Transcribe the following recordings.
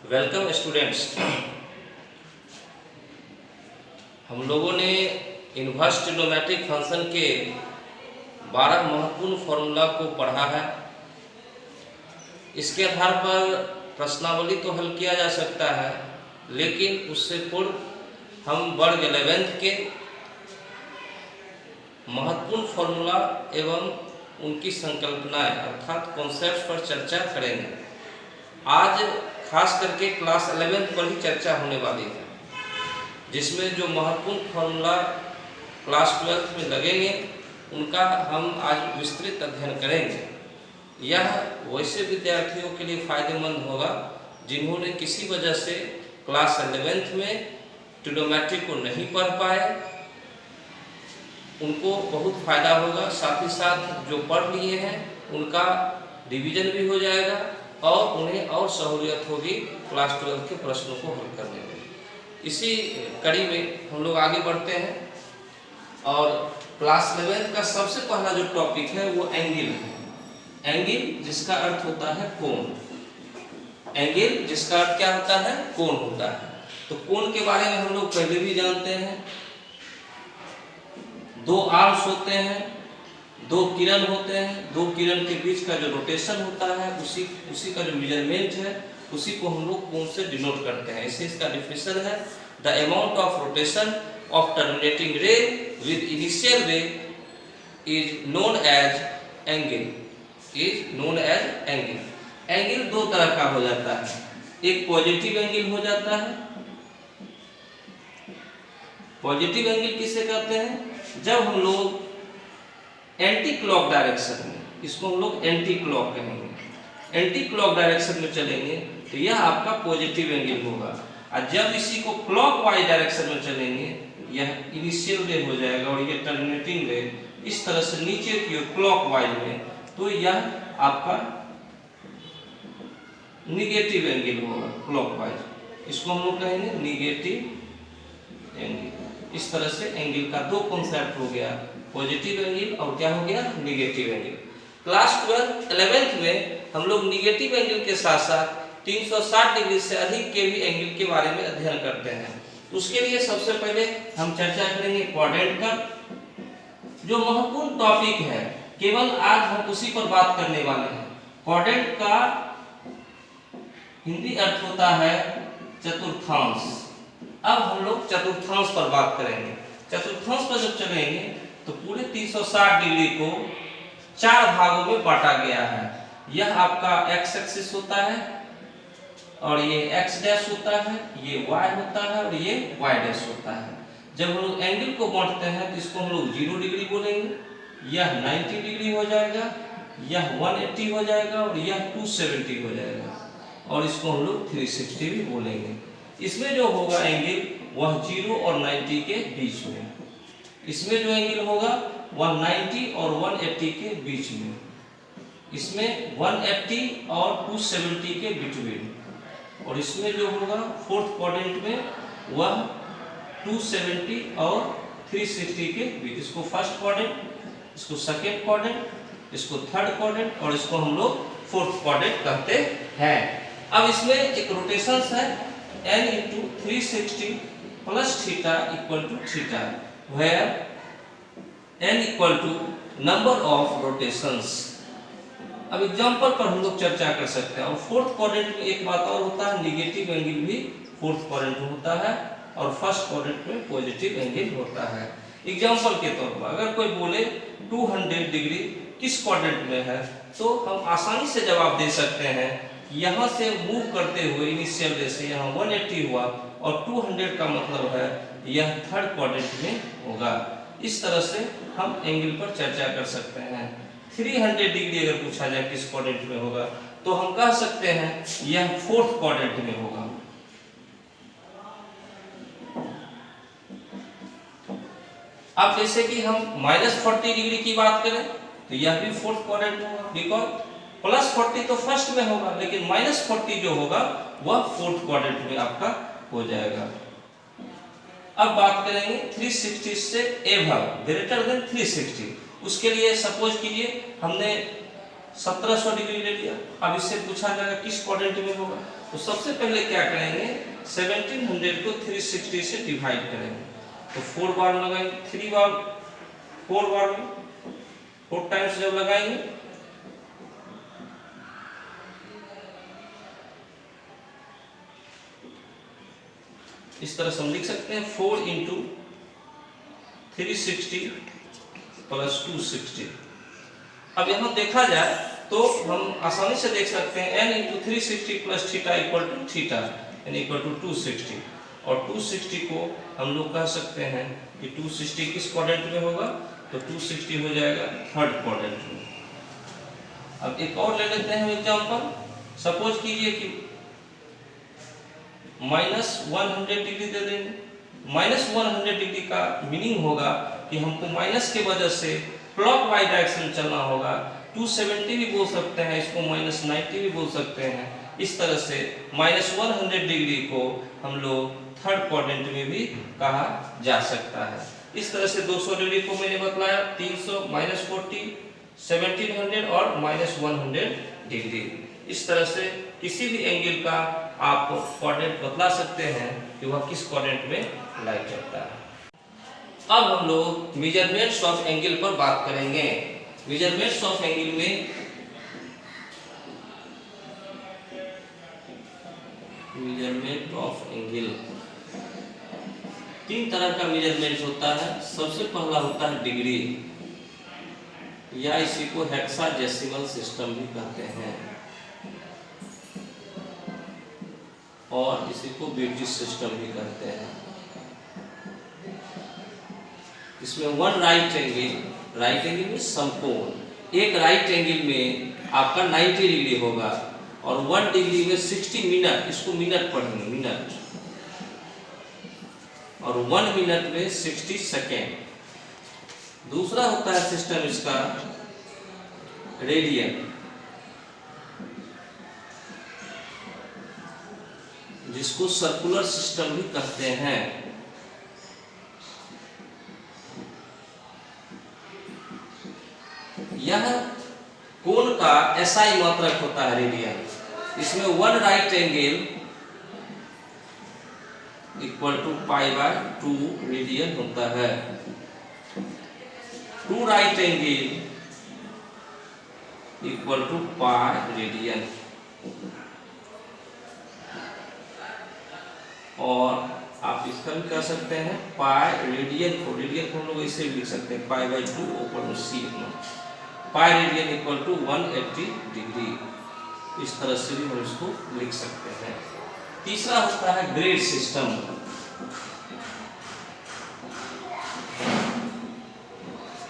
Welcome students. हम लोगों ने इनवर्स ट्रिग्नोमेट्रिक फंक्शन के 12 महत्वपूर्ण फॉर्मूला को पढ़ा है। इसके आधार पर प्रश्नावली तो हल किया जा सकता है, लेकिन उससे पूर्व हम वर्ग 11th के महत्वपूर्ण फॉर्मूला एवं उनकी संकल्पनाएं अर्थात कॉन्सेप्ट्स पर चर्चा करेंगे। आज खास करके क्लास 11th पर ही चर्चा होने वाली है, जिसमें जो महत्वपूर्ण फॉर्मूला क्लास 12th में लगेंगे उनका हम आज विस्तृत अध्ययन करेंगे। यह वैसे विद्यार्थियों के लिए फायदेमंद होगा जिन्होंने किसी वजह से क्लास 11th में ट्रिग्नोमेट्री को नहीं पढ़ पाए, उनको बहुत फायदा होगा। साथ ही साथ जो पढ़ लिए हैं उनका रिवीजन भी हो जाएगा और उन्हें और सहूलियत होगी क्लास 12 के प्रश्नों को हल करने में। इसी कड़ी में हम लोग आगे बढ़ते हैं और क्लास 11 का सबसे पहला जो टॉपिक है वो एंगल है। एंगल जिसका अर्थ होता है कोण। एंगल जिसका अर्थ क्या होता है? कोण होता है। तो कोण के बारे में हम लोग पहले भी जानते हैं। दो आर्म्स होते हैं, दो किरण होते हैं, दो किरण के बीच का जो रोटेशन होता है उसी का जो मेजरमेंट है उसी को हम लोग कोण से डिनोट करते हैं। ऐसे इसका डेफिनेशन है, the amount of rotation of terminating ray with initial ray is known as angle. Angle दो तरह का हो जाता है, एक पॉजिटिव एंगल हो जाता है। पॉजिटिव एंगल किसे कहते हैं? जब हम लोग एंटी क्लॉक डायरेक्शन में, इसको हम लोग एंटी क्लॉक कहेंगे, एंटी क्लॉक डायरेक्शन में चलेंगे तो यह आपका पॉजिटिव एंगल होगा। और जब इसी को क्लॉक वाइज डायरेक्शन में चलेंगे यह इनिशियल रे हो जाएगा और यह टर्मिनेटिंग रे इस तरह से नीचे की ओर क्लॉक वाइज में, तो यह आपका निगेटिव एंगल होगा क्लॉक वाइज। इसको हम लोग कहेंगे निगेटिव एंगल। इस तरह से एंगल का दो कॉन्सेप्ट हो गया, पॉजिटिव एंगल और क्या हो गया? Negative angle. क्लास 11th में हम लोग निगेटिव एंगल के साथ साथ 360 डिग्री से अधिक के भी एंगल के बारे में अध्ययन करते हैं। उसके लिए सबसे पहले हम चर्चा करेंगे क्वाड्रेंट का, जो महत्वपूर्ण टॉपिक है। केवल आज हम उसी पर बात करने वाले हैं। क्वाड्रेंट का हिंदी अर्थ होता है चतुर्थांश। अब हम लोग चतुर्थांश पर बात करेंगे। चतुर्थांश पर जब चलेंगे तो पूरे 360 डिग्री को 4 भागों में बांटा गया है। यह आपका x एक्सिस होता है और ये x डैश होता है, ये y होता है और ये y डैश होता है। जब हम लोग एंगल को बांटते हैं तो इसको हम लोग 0 डिग्री बोलेंगे, यह 90 डिग्री हो जाएगा, यह 180 हो जाएगा और यह 270 हो जाएगा और इसको हम लोग 360 भी बोलेंगे। इसमें जो होगा एंगल वह 0 और 90 के बीच में, इसमें जो एंगल होगा वह 90 और 180 के बीच में, इसमें 180 और 270 के बिटवीन, और इसमें जो होगा फोर्थ क्वाड्रेंट में वह 270 और 360 के बीच। इसको फर्स्ट क्वाड्रेंट, इसको सेकेंड क्वाड्रेंट, इसको थर्ड क्वाड्रेंट और इसको हम लोग फोर्थ क्वाड्रेंट कहते हैं। अब इसमें एक रोटेशन है n into 360 plus theta equal to theta, where n equal to number of rotations। अब एग्जांपल पर हम लोग चर्चा कर सकते हैं। और फोर्थ क्वाड्रेंट में एक बात और होता है, निगेटिव एंगल भी फोर्थ क्वाड्रेंट में होता है और फर्स्ट क्वाड्रेंट में पॉजिटिव एंगल होता है। एग्जांपल के तौर पर अगर कोई बोले 200 डिग्री किस क्वाड्रेंट में है, तो हम आसानी से जवाब दे सकते हैं। यहाँ से मूव करते हुए इनिशियल रे से यहाँ 180 हुआ और 200 का मतलब है यह थर्ड क्वाड्रेंट में होगा। इस तरह से हम एंगल पर चर्चा कर सकते हैं। 300 डिग्री अगर पूछा जाए किस क्वाड्रेंट में होगा तो हम कह सकते हैं यह फोर्थ क्वाड्रेंट में होगा। अब जैसे कि हम -40 डिग्री की बात करें तो यह भी फोर्थ क्वाड्रेंट होगा, बिकॉज +40 तो फर्स्ट में होगा लेकिन -40 जो होगा वह फोर्थ क्वाड्रेंट में आपका हो जाएगा। अब बात करेंगे 360 से एबव, ग्रेटर देन 360। उसके लिए सपोज कीजिए हमने 1700 डिग्री ले लिया। अब इससे पूछा जाएगा किस क्वाड्रेंट में होगा, तो सबसे पहले क्या करेंगे 1700 को 360 से डिवाइड करेंगे, तो 4 बार लगाएंगे, 3 बार 4 बार में 4 टाइम्स जब लगाएंगे इस तरह से हम लिख सकते हैं 4 इंटू 360 प्लस 260। अब यहाँ देखा जाए तो हम आसानी से देख सकते हैं n into 360 plus theta equal to theta यानी इक्वल टू 260, और 260 को हम लोग कह सकते हैं कि 260 किस क्वाड्रेंट में होगा, तो 260 हो जाएगा थर्ड क्वाड्रेंट में। अब एक और ले लेते हैं एग्जांपल, सपोज कीजिए कि -100 डिग्री दे देंगे। -100 डिग्री का मीनिंग होगा कि हमको माइनस के वजह से क्लॉकवाइज डायरेक्शन चलना होगा। 270 भी बोल सकते हैं, इसको -90 भी बोल सकते हैं। इस तरह से -100 डिग्री को हम लोग थर्ड क्वाड्रेंट में भी कहा जा सकता है। इस तरह से 200 डिग्री को मैंने बतलाया, 300, -40, 1700 और -100 डिग्री। इस तरह से किसी भी एंगल का आप क्वाड्रेंट बतला सकते हैं कि वह किस क्वाड्रेंट में लाई करता है। अब हम लोग मेजरमेंट्स ऑफ एंगल पर बात करेंगे। मेजरमेंट्स ऑफ एंगल में मेजरमेंट ऑफ एंगल 3 तरह का मेजरमेंट होता है। सबसे पहला होता है डिग्री, या इसी को हेक्साडेसिमल सिस्टम भी कहते हैं, और इसी को ब्रिटिश सिस्टम भी कहते हैं। इसमें वन राइट एंगल में समकोण, एक राइट एंगल में आपका 90 डिग्री होगा, और 1 डिग्री में 60 मिनट, इसको मिनट पढ़ेंगे मिनट, और 1 मिनट में 60 सेकेंड। दूसरा होता है सिस्टम इसका रेडियन, जिसको सर्कुलर सिस्टम भी कहते हैं। यह कोण का एसआई मात्रक होता है रेडियन। इसमें 1 right angle equal to π/2 radian होता है। 2 right angle equal to π radian, और आप इसका भी कह सकते हैं π रेडियन को हम लोग इसे भी लिख सकते हैं π/2 ऊपर में c π radian equal to 180 degree. इस तरह से भी हम इसको लिख सकते हैं। तीसरा होता है ग्रेड सिस्टम,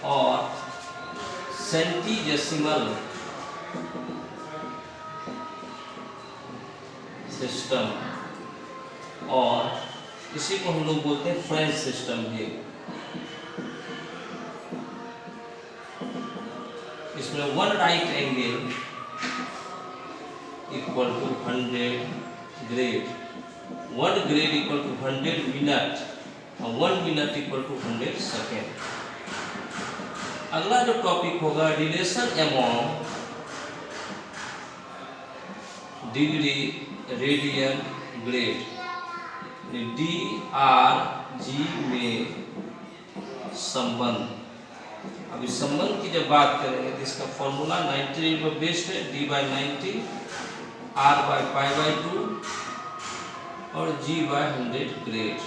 और सेंटीडेसिमल सिस्टम, और इसी को हम लोग बोलते हैं फ्रेंच सिस्टम भी। इसमें 1 right angle equal to 100 grade, 1 grade equal to 100 minute, और 1 मिनट इक्वल टू 100 सेकेंड। अगला जो टॉपिक होगा relation among degree, radian, grade, DRG में संबंध। अब इस संबंध की जब बात करेंगे तो इसका फॉर्मूला 90 डिग्री पर बेस्ड है, D/90 R/π/2 और G/100 ग्रेड।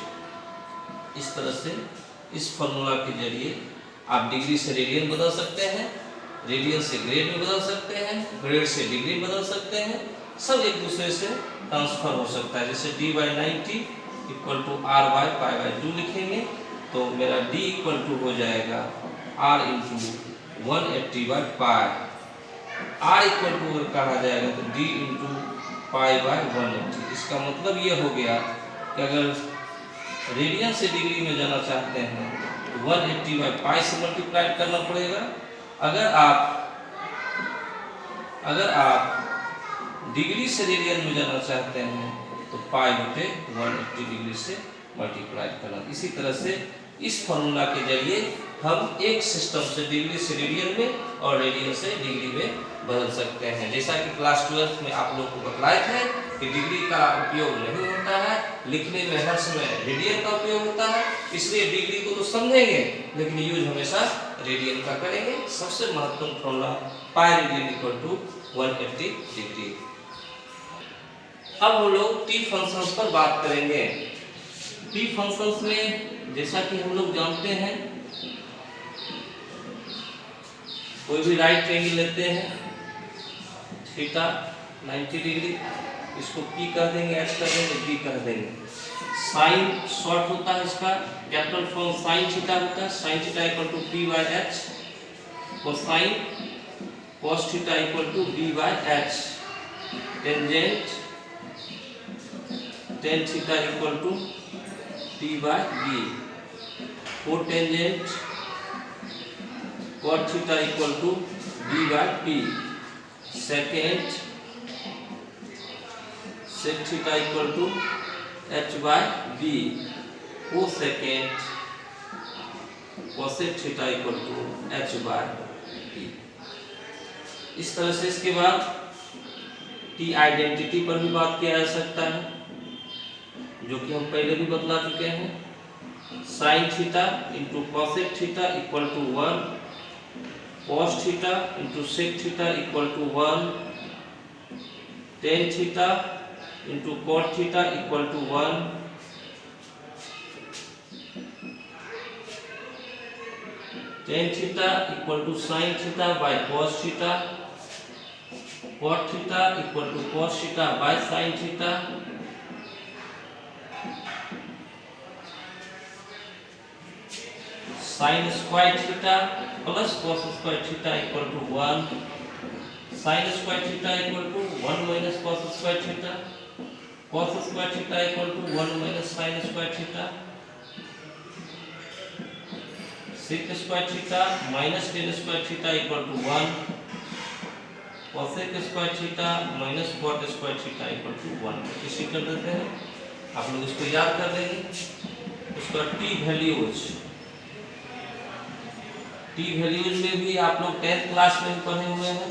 इस तरह से इस फॉर्मूला के जरिए आप डिग्री से रेडियन बदल सकते हैं, रेडियन से ग्रेड में बदल सकते हैं, ग्रेड से डिग्री बदल सकते हैं। सब एक दूसरे से ट्रांसफर हो सकता है। जैसे D/90 इक्वल टू R/π/2 लिखेंगे तो मेरा D इक्वल टू हो जाएगा R into 180/π। R equal to कहा जाएगा तो D इंटू π/180। इसका मतलब ये हो गया कि अगर रेडियन से डिग्री में जाना चाहते हैं तो 180/π से मल्टीप्लाई करना पड़ेगा। अगर आप डिग्री से रेडियन में जाना चाहते हैं तो π/180 डिग्री से मल्टीप्लाई करना। इसी तरह से इस फॉर्मूला के जरिए हम एक सिस्टम से डिग्री से रेडियन में और रेडियन से डिग्री में बदल सकते हैं। जैसा कि क्लास 12 में आप लोग को बतलाए थे कि डिग्री का उपयोग नहीं होता है, लिखने में हर समय रेडियन का उपयोग होता है, इसलिए डिग्री को तो समझेंगे लेकिन यूज हमेशा रेडियन का करेंगे। सबसे महत्वपूर्ण formula pi radian equal to 180 degree. अब हम लोग टी फंक्शंस पर बात करेंगे। टी फंक्शंस में जैसा कि हम लोग जानते हैं, कोई भी राइट ट्रायंगल लेते हैं, थीटा 90 डिग्री, इसको पी कह देंगे, एच कह देंगे, बी कह देंगे। साइन शॉर्ट होता है इसका, कैपिटल फॉर्म साइन थीटा होता है, sine theta equal to P by H, cosine cos theta equal to B by H, tangent tan theta equal to P by B, cotangent cot theta equal to B by P, secant sec theta equal to H by B, cosecant cosec theta equal to H by B. इस तरह से इसके बाद T identity पर भी बात किया जा सकता है, जो कि हम पहले भी बतला चुके हैं। Sine theta into cosec theta equal to 1, cos theta into sec theta equal to 1, tan theta into cot theta equal to 1, tan theta equal to sine theta by cos theta, cot theta equal to cos theta by sine theta, sine square theta plus cos square theta equal to 1, sine square theta equal to 1 minus cos square theta, cos square theta equal to 1 minus sine square theta, sec square theta minus tan square theta equal to 1, cosec square theta minus cot square theta equal to 1। इसी कर देते हैं, आप लोग इसको याद कर लेंगे। उसका टी वैल्यूज में भी आप लोग 10th क्लास में पढ़े हुए हैं,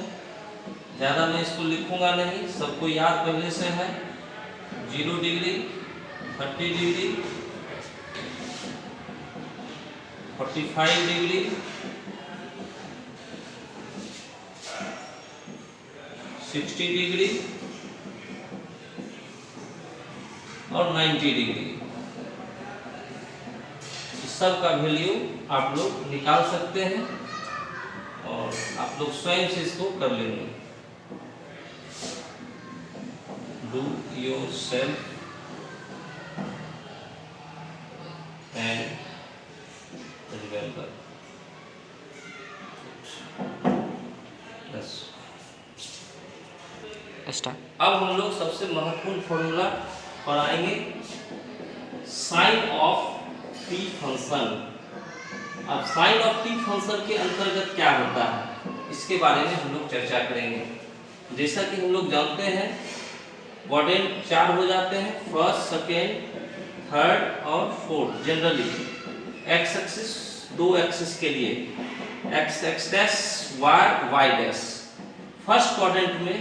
ज़्यादा मैं इसको लिखूंगा नहीं, सबको याद पहले से है। 0 डिग्री, 30 डिग्री, 45 डिग्री, 60 डिग्री और 90 डिग्री, इस सब का वैल्यू आप लोग निकाल सकते हैं और आप लोग स्वयं से इसको कर लेंगे। Do yourself and remember. अब हम लोग सबसे महत्वपूर्ण फॉर्मूला पढ़ाएंगे, साइन ऑफ टी फंक्शन। अब साइन ऑफ टी फंक्शन के अंतर्गत क्या होता है, इसके बारे में हम लोग चर्चा करेंगे। जैसा कि हम लोग जानते हैं, क्वाड्रेंट 4 हो जाते हैं, फर्स्ट, सेकेंड, थर्ड और fourth. Generally X axis 2 axis के लिए X X dash Y Y dash. First quadrant में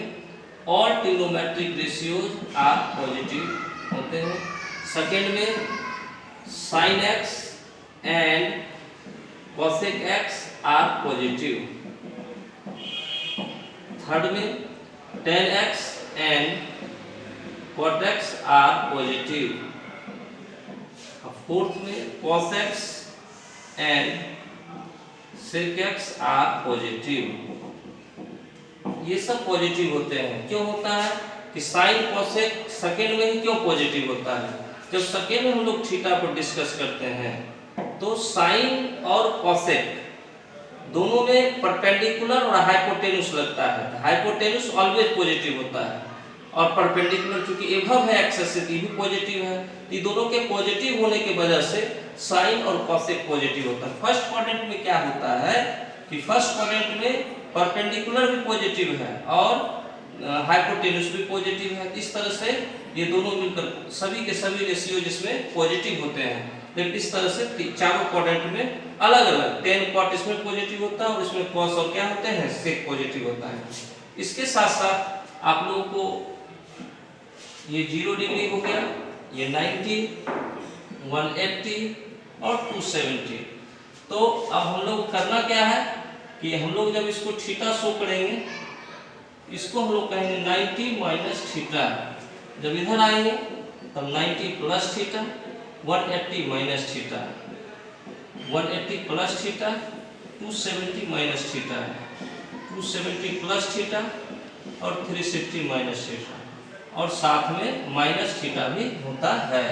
all trigonometric ratios are positive होते हैं। सेकेंड में sine X and cosec x are positive. Third में tan x and cot x are positive. Fourth में cos x and sec x are positive. ये सब positive होते हैं। क्यों होता है कि साइन cosec सेकेंड में ही क्यों पॉजिटिव होता है? जब सेकेंड में हम लोग थीटा पर डिस्कस करते हैं तो साइन और कॉसेक दोनों में परपेंडिकुलर और हाइपोटेन्यूस लगता है। हाइपोटेन्यूस ऑलवेज पॉजिटिव होता है और परपेंडिकुलर चूंकि एभव है एक्सेस से भी पॉजिटिव है। ये दोनों के पॉजिटिव होने की वजह से साइन और कॉसेक पॉजिटिव होता है। फर्स्ट क्वाड्रेंट में क्या होता है कि फर्स्ट क्वाड्रेंट में परपेंडिकुलर भी पॉजिटिव है और हाइपोटेन्यूस भी पॉजिटिव है। इस तरह से ये दोनों मिलकर सभी के सभी रेशियो जिसमें पॉजिटिव होते हैं। लेकिन इस तरह से चारों क्वाड्रेंट में अलग अलग tan cot इसमें पॉजिटिव होता है और इसमें cos और क्या होते हैं sec पॉजिटिव होता है। इसके साथ साथ आप लोगों को ये 0 डिग्री हो गया, ये 90, 180 और 270। तो अब हम लोग करना क्या है कि हम लोग जब इसको थीटा शो करेंगे, इसको हम लोग कहेंगे 90 माइनस थीटा। जब इधर आएंगे तब 90 plus theta, 180 minus theta, 180 plus theta, 270 minus theta, 270 plus theta और 360 माइनस थीटा, और साथ में माइनस थीटा भी होता है।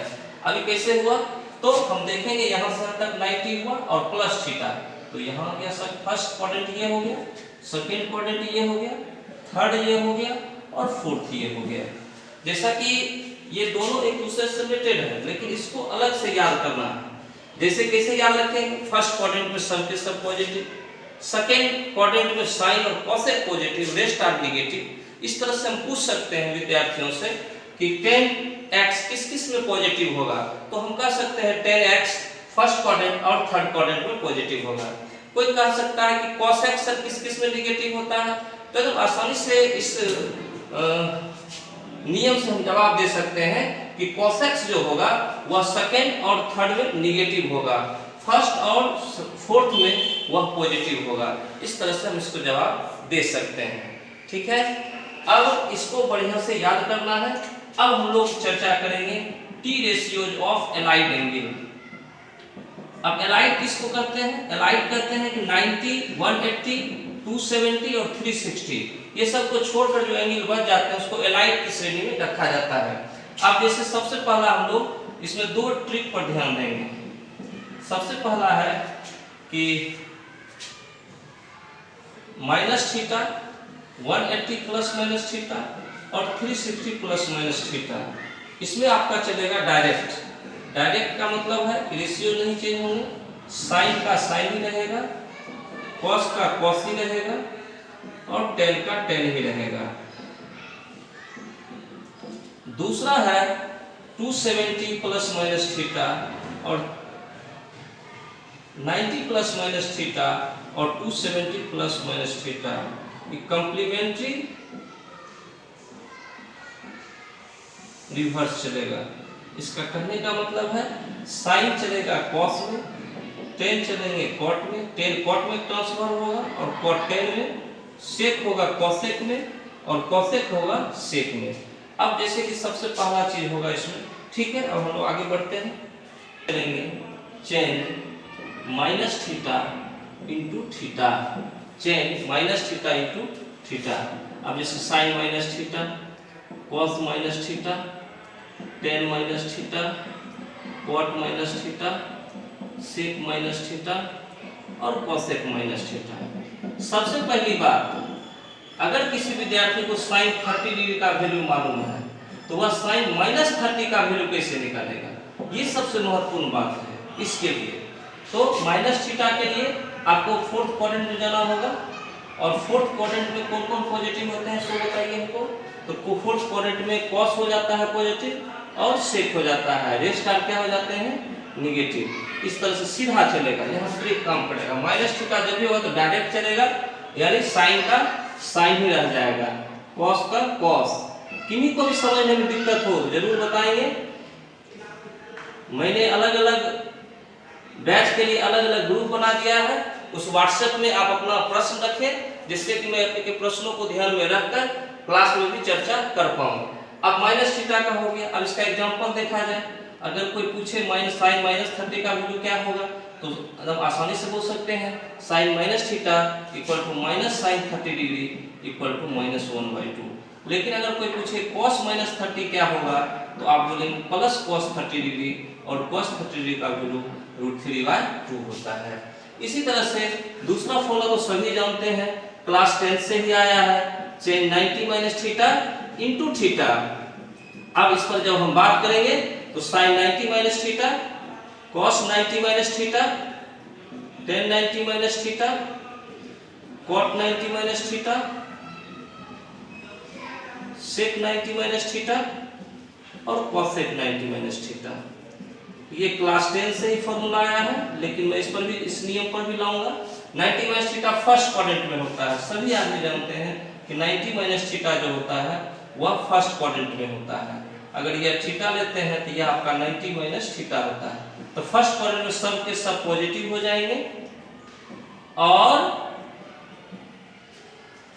अभी कैसे हुआ तो हम देखेंगे, यहाँ से यहाँ तक 90 हुआ और प्लस थीटा, तो यहाँ आ गया सर फर्स्ट क्वाड्रेंट ये हो गया, सेकेंड क्वाड्रेंट ये हो गया, थर्ड ये हो गया और फोर्थ ये हो गया। जैसा कि ये दोनों एक दूसरे से रिलेटेड है, लेकिन इसको अलग से याद करना है। जैसे कैसे याद रखेंगे, फर्स्ट क्वाड्रेंट में सब के सब पॉजिटिव, सेकेंड क्वाड्रेंट में साइन और cosec positive, rest are negative. इस तरह से हम पूछ सकते हैं विद्यार्थियों से कि 10x किस किस में पॉजिटिव होगा, तो हम कह सकते हैं 10x फर्स्ट क्वाड्रेंट और थर्ड क्वाड्रेंट में पॉजिटिव होगा। कोई कह सकता है कि cosec सर किस किस में नेगेटिव होता है, तो एकदम आसानी से इस नियम से हम जवाब दे सकते हैं कि cosec जो होगा वह सेकेंड और थर्ड में नेगेटिव होगा, फर्स्ट और फोर्थ में वह पॉजिटिव होगा। इस तरह से हम इसको जवाब दे सकते हैं। ठीक है, अब इसको बढ़िया से याद करना है। अब हम लोग चर्चा करेंगे T ratios of allied angle. अब एलाइड किसको करते हैं, एलाइड कहते हैं कि 90, 180, 270 और 360 ये सब को छोड़कर जो एंगल बच जाते हैं उसको एलाइड की श्रेणी में रखा जाता है। अब जैसे सबसे पहला हम लोग इसमें दो ट्रिक पर ध्यान देंगे। सबसे पहला है कि minus theta, 180 plus minus theta और 360 प्लस माइनस थीटा, इसमें आपका चलेगा डायरेक्ट। डायरेक्ट का मतलब है कि रेशियो नहीं चेंज होंगे, साइन का साइन ही रहेगा, कॉस का कॉस ही रहेगा और टेन का टेन ही रहेगा। दूसरा है 270 प्लस माइनस थीटा और 90 प्लस माइनस थीटा और 270 प्लस माइनस थीटा, ये कॉम्प्लीमेंट्री रिवर्स चलेगा। इसका कहने का मतलब है साइन चलेगा कॉस में, टेन चलेंगे कॉट में, टेन कॉट में ट्रांसफर होगा और कॉट टेन में, सेक होगा कॉसेक में और कॉसेक होगा सेक में। अब जैसे कि सबसे पहला चीज होगा इसमें, ठीक है। अब हम लोग आगे बढ़ते हैं, करेंगे चेन माइनस थीटा इंटू थीटा, चेन माइनस थीटा इंटू थीटा। अब जैसे sine minus theta, cos minus theta, tan minus theta, cot minus theta, sec minus theta और कॉसेक माइनस थीटा। सबसे पहली बात, अगर किसी विद्यार्थी को साइन 30 डिग्री का वैल्यू मालूम है तो वह साइन माइनस 30 का वैल्यू कैसे निकालेगा, ये सबसे महत्वपूर्ण बात है इसके लिए। तो माइनस थीटा के लिए आपको फोर्थ क्वाड्रेंट में जाना होगा, और फोर्थ क्वाड्रेंट में कौन कौन पॉजिटिव होते हैं सो बताइए हमको। तो फोर्थ क्वाड्रेंट में कॉस हो जाता है पॉजिटिव और सेक हो जाता है, रेस्ट आर क्या हो जाते हैं नेगेटिव। इस तरह से सीधा चलेगा, यहाँ ट्रिक काम पड़ेगा। माइनस थीटा जब भी होगा तो डायरेक्ट चलेगा, यानी साइन का साइन ही रह जाएगा, कॉस का कॉस। किन्हीं को भी समझने में दिक्कत हो जरूर बताएंगे। मैंने अलग अलग बैच के लिए अलग अलग ग्रुप बना दिया है, उस व्हाट्सएप में आप अपना प्रश्न रखें जिससे कि मैं आपके प्रश्नों को ध्यान में रखकर क्लास में भी चर्चा कर पाऊँ। अब माइनस थीटा का हो गया, अब इसका एग्जांपल देखा जाए। अगर कोई पूछे माइनस साइन माइनस 30 का वैल्यू क्या होगा, तो एकदम आसानी से बोल सकते हैं sine minus theta equal to minus sine 30 degree equal to minus 1/2। लेकिन अगर कोई पूछे cos माइनस 30 क्या होगा, तो आप बोलेंगे प्लस cos 30 डिग्री, और cos 30 डिग्री का वैल्यू √3/2 होता है। इसी तरह से दूसरा फॉर्मूला तो सभी जानते हैं, क्लास 10 से ही आया है, चेन 90 माइनस थीटा इंटू थीटा। अब इस पर जब हम बात करेंगे तो sine 90 minus theta, cos 90 minus theta, tan 90 minus theta, cot 90 minus theta, sec 90 minus theta और cosec 90 माइनस थीटा। ये क्लास 10 से ही फॉर्मूला आया है, लेकिन मैं इस पर भी, इस नियम पर भी लाऊंगा। 90 माइनस थीटा फर्स्ट क्वाड्रेंट में होता है, सभी आदमी जानते हैं कि 90 माइनस थीटा जो होता है वह फर्स्ट क्वाड्रेंट में होता है। अगर यह थीटा लेते हैं तो यह आपका 90 माइनस थीटा होता है। तो फर्स्ट क्वाड्रेंट में सब के सब पॉजिटिव हो जाएंगे और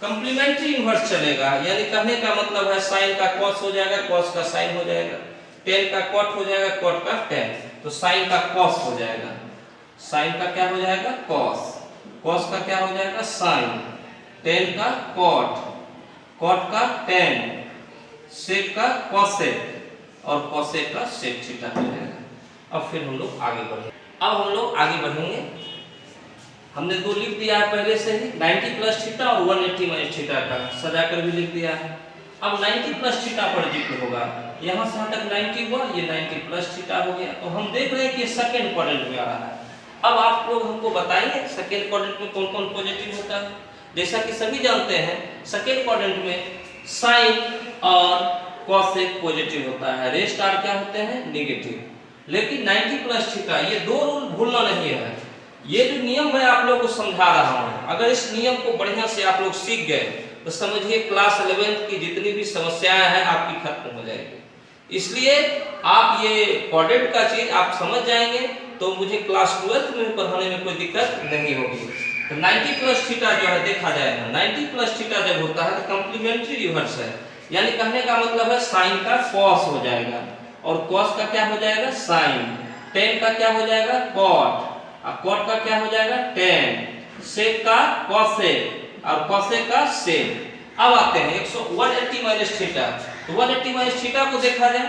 कंप्लीमेंट्री इन्वर्स चलेगा, यानी कहने का मतलब है साइन का कॉस हो जाएगा, कॉस का साइन हो जाएगा, टेन का कॉट हो जाएगा, कॉट का टेन, तो साइन का कॉस हो जाएगा, साइन का क्या हो जाएगा कॉस, कॉस का क्या हो जाएगा साइन, टेन का कॉट, कॉट का टेन, सेक का कॉसेक और कॉसेक का सेक थीटा हो जाएगा। अब फिर हम लोग आगे बढ़ेंगे। अब हम लोग आगे बढ़ेंगे, हमने दो लिख दिया है पहले से ही 90 प्लस थीटा और 180 माइनस थीटा का सजा कर भी लिख दिया है। अब 90 प्लस थीटा पर जिक्र होगा, यहाँ से यहाँ तक 90 हुआ, ये 90 प्लस थीटा हो गया। तो हम देख रहे हैं कि सेकंड क्वाड्रेंट में आ रहा है। अब आप लोग हमको बताएंगे सेकंड क्वाड्रेंट में कौन कौन पॉजिटिव होता है। जैसा कि सभी जानते हैं सेकंड क्वाड्रेंट में साइन और कॉसेक पॉजिटिव होता है, रेस्ट आर क्या होते हैं नेगेटिव। लेकिन 90 प्लस थीटा ये दो रूल भूलना नहीं है। ये जो नियम मैं आप लोगों को समझा रहा हूँ, अगर इस नियम को बढ़िया से आप लोग सीख गए तो समझिए क्लास 11th की जितनी भी समस्याएं हैं आपकी खत्म हो जाएगी। इसलिए आप ये क्वाड्रेंट का चीज आप समझ जाएंगे तो मुझे क्लास 12th में पढ़ाने में कोई दिक्कत नहीं होगी। तो 90 प्लस थीटा जो है देखा जाएगा, 90 प्लस थीटा जब होता है तो कंप्लीमेंट्री रिवर्स है, यानी कहने का मतलब है साइन का कॉस हो जाएगा और कॉस का क्या हो जाएगा साइन, टेन का क्या हो जाएगा कॉट और कॉट का क्या हो जाएगा टेन, सेक का कॉसेक और कॉसेक का सेक। अब आते हैं 180 माइनस थीटा। तो 180 माइनस थीटा को देखा जाए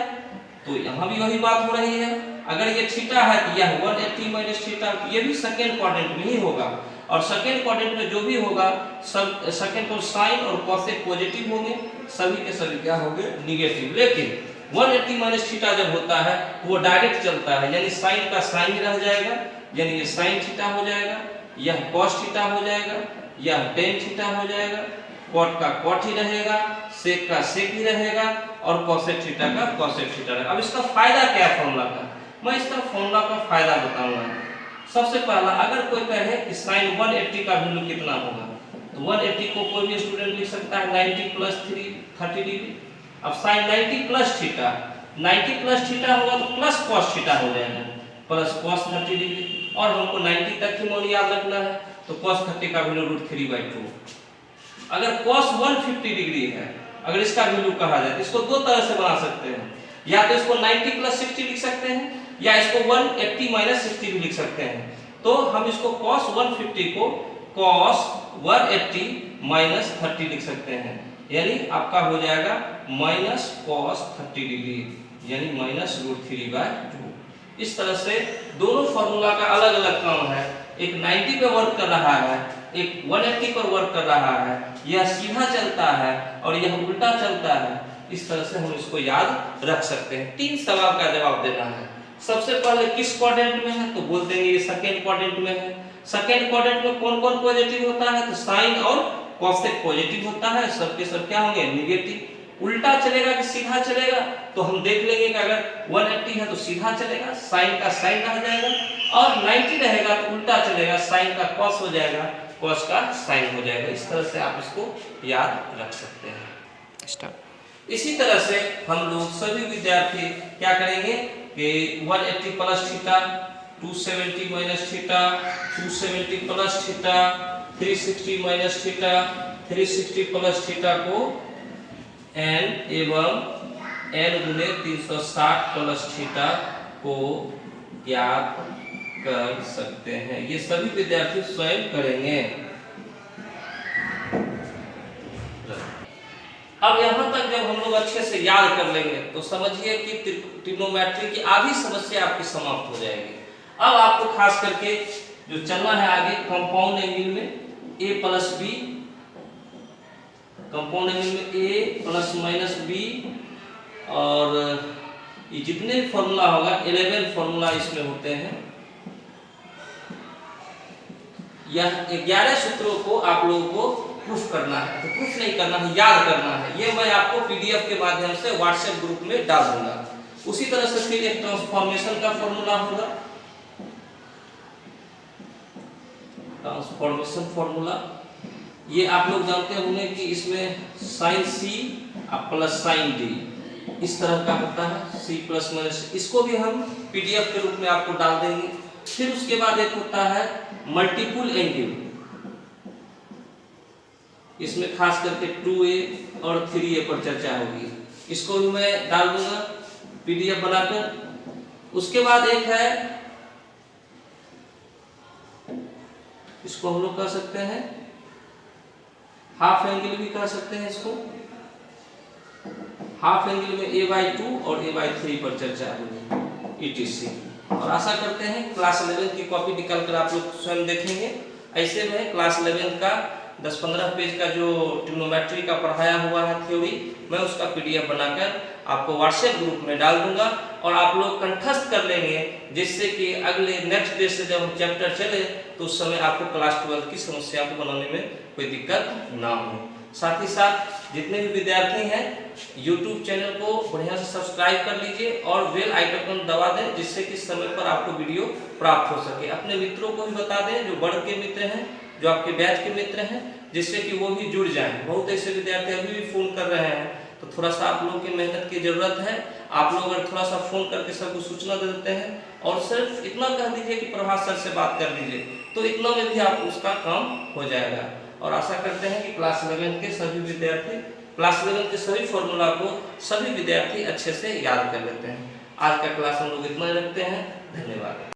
तो यहाँ भी वही बात हो रही है। अगर ये थीटा है तो यह 180 माइनस थीटा, ये भी सेकंड क्वाड्रेंट में ही होगा और सेकंड क्वाड्रेंट में जो भी होगा सब सेकंड को साइन और कॉसेक पॉजिटिव होंगे, सभी के सभी क्या होंगे निगेटिव। लेकिन 180 माइनस थीटा जब होता है वो डायरेक्ट चलता है, यानी साइन का साइन रह जाएगा, यानी ये साइन थीटा हो जाएगा, यह कॉस थीटा हो जाएगा, यह टेन थीटा हो जाएगा, कॉट का कॉट ही रहेगा, सेक का सेक ही रहेगा और कॉसेक थीटा का कॉसेक थीटा रहेगा। अब इसका फायदा क्या है फॉर्मूला का, मैं इसका फॉर्मूला का फायदा बताऊंगा। सबसे पहला अगर कोई कहे कि साइन 180 का वैल्यू कितना होगा तो 180 को कोई भी स्टूडेंट लिख सकता है 90 प्लस 30 डिग्री। अब sine 90 plus theta, 90 plus theta होगा तो प्लस कॉस थीटा हो जाएगा, प्लस कॉस 30 डिग्री और हमको 90 तक ही मान याद रखना है तो cos 30 का वैल्यू √3/2। अगर cos 150 डिग्री है, अगर इसका वैल्यू कहा जाए तो इसको दो तरह से बना सकते हैं, या तो इसको 90 प्लस 60 लिख सकते हैं या इसको 180 माइनस 60 भी लिख सकते हैं। तो हम इसको cos 150 को cos 180 माइनस 30 लिख सकते हैं, यानी आपका हो जाएगा माइनस cos 30 डिग्री यानी माइनस √3/2। इस तरह से दोनों फार्मूला का अलग अलग काम है, एक 90 पे वर्क कर रहा है, एक 180 पर वर्क कर रहा है, यह सीधा चलता है और यह उल्टा चलता है। इस तरह से हम इसको याद रख सकते हैं। 3 सवाल का जवाब देना है। सबसे पहले किस क्वाड्रेंट में है तो बोल देंगे ये सेकंड क्वाड्रेंट में है। सेकंड क्वाड्रेंट में कौन कौन पॉजिटिव होता है तो साइन और कॉसेक पॉजिटिव होता है, सबके सब क्या होंगे निगेटिव। उल्टा चलेगा कि सीधा चलेगा तो हम देख लेंगे कि अगर 180 है तो सीधा चलेगा, साइन का साइन रह जाएगा, और 90 रहेगा तो उल्टा चलेगा, साइन का कॉस हो जाएगा, कॉस का साइन हो जाएगा। इस तरह से आप इसको याद रख सकते हैं। स्टार्ट। इसी तरह से हम लोग सभी विद्यार्थी क्या करेंगे कि 180 plus theta, 270 minus theta, 270 plus theta, 360 minus theta, 360 plus theta को n एवं n गुने 360 प्लस थीटा को ज्ञात कर सकते हैं। ये सभी विद्यार्थी स्वयं करेंगे। अब यहाँ तक जब हम लोग अच्छे से याद कर लेंगे तो समझिए कि ट्रिग्नोमेट्री की आधी समस्या आपकी समाप्त हो जाएगी। अब आपको खास करके जो चलना है आगे कंपाउंड एंगल में a plus b, compound angle में a प्लस माइनस b, और ये जितने फॉर्मूला होगा 11 फॉर्मूला इसमें होते हैं। यह 11 सूत्रों को आप लोगों को प्रूफ करना है, तो प्रूफ नहीं करना है, याद करना है। ये मैं आपको पीडीएफ के माध्यम से व्हाट्सएप ग्रुप में डाल दूंगा। उसी तरह से फिर एक ट्रांसफॉर्मेशन का फॉर्मूला होगा, ट्रांसफॉर्मेशन फॉर्मूला ये आप लोग जानते होंगे कि इसमें sine C plus sine D इस तरह का होता है, सी प्लस माइनस। इसको भी हम पीडीएफ के रूप में आपको डाल देंगे। फिर उसके बाद एक होता है मल्टीपल एंगल, इसमें खास करके 2a और 3a पर चर्चा होगी, इसको भी मैं डाल दूंगा पीडीएफ बनाकर। उसके बाद एक है, इसको हम लोग कह सकते हैं हाफ एंगल भी कह सकते हैं इसको। हाफ एंगल में a/2 और a/3 पर चर्चा होगी etc। और आशा करते हैं क्लास 11 की कॉपी निकालकर आप लोग स्वयं देखेंगे। ऐसे में क्लास 11 का 10-15 पेज का जो ट्रिग्नोमेट्री का पढ़ाया हुआ है थ्योरी, मैं उसका पीडीएफ बनाकर आपको व्हाट्सएप ग्रुप में डाल दूंगा और आप लोग कंठस्थ कर लेंगे, जिससे कि अगले नेक्स्ट डे से जब हम चैप्टर चले तो उस समय आपको क्लास 12 की समस्या को बनाने में कोई दिक्कत ना हो। साथ ही साथ जितने भी विद्यार्थी हैं YouTube चैनल को बढ़िया से सब्सक्राइब कर लीजिए और बेल आइकन को दबा दें, जिससे कि समय पर आपको वीडियो प्राप्त हो सके। अपने मित्रों को भी बता दें जो बढ़ के मित्र हैं, जो आपके बैच के मित्र हैं, जिससे कि वो भी जुड़ जाएं। बहुत ऐसे विद्यार्थी अभी भी फोन कर रहे हैं, तो थोड़ा सा आप लोगों की मेहनत की जरूरत है। आप लोग अगर थोड़ा सा फोन करके सबको सूचना दे देते हैं और सिर्फ इतना कह दीजिए कि प्रभात सर से बात कर लीजिए, तो इतना में भी आप उसका काम हो जाएगा। और आशा करते हैं कि क्लास 11 के सभी विद्यार्थी, क्लास 11 के सभी फॉर्मूला को सभी विद्यार्थी अच्छे से याद कर लेते हैं। आज का क्लास हम लोग इतना ही रखते हैं। धन्यवाद।